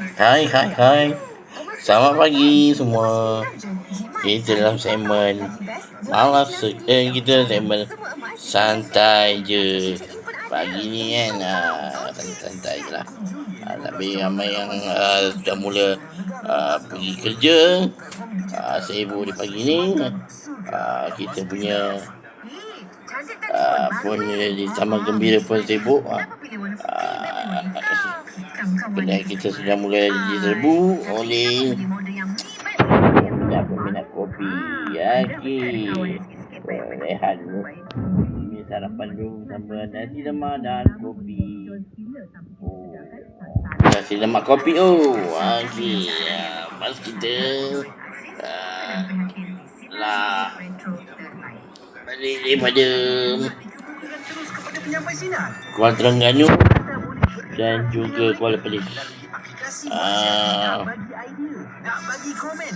Hai, hai, hai. Selamat pagi semua. Kita dalam segmen kita segmen santai je. Pagi ni kan santai-santai je lah. Tapi ramai yang sudah mula pergi kerja. Sibuk di pagi ni. Kita punya pun di Taman Gembira pun sibuk. Kedai kita sudah mula diserbu oleh peminat kopi. Rehat dulu. Ini sarapan dulu sama nasi lemak dan kopi. Nasi lemak kopi. Mas kita balik daripada Kuala Terengganu dan juga Kuala Perlis. Nak bagi komen.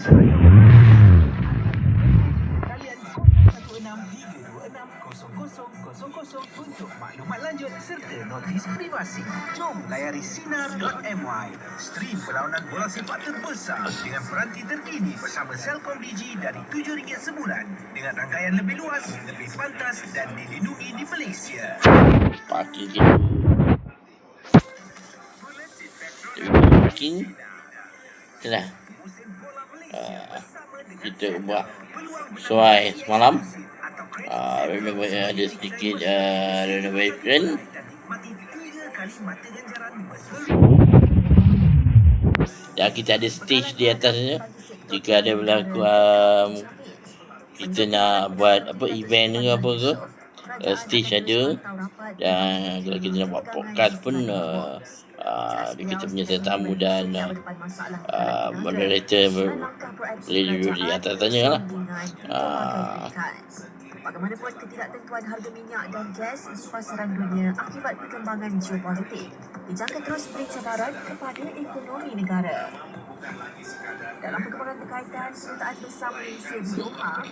Kalian 011632600000 untuk maklumat lanjut serta notis privasi. Jom layari sinar.my. Stream perlawanan bola sepak terbesar dengan peranti terkini bersama Celcom Digi dari RM7 sebulan dengan rangkaian lebih luas, lebih pantas dan dilindungi di Malaysia. Parking kita. Parking. Itulah. Kita buat sesuai semalam. Ada sedikit renovation. Dan kita ada stage di atasnya. Jika ada berlaku kita nak buat event ke apa ke, stage ada. Dan kalau kita nak buat podcast pun kita punya tetamu dan moderator boleh duduk di atas sana lah. Bagaimanapun ketidaktentuan harga minyak dan gas di pasaran dunia akibat perkembangan geopolitik dijangka terus beri cabaran kepada ekonomi negara. Dalam perkembangan berkaitan kedutaan besar Malaysia di Doha,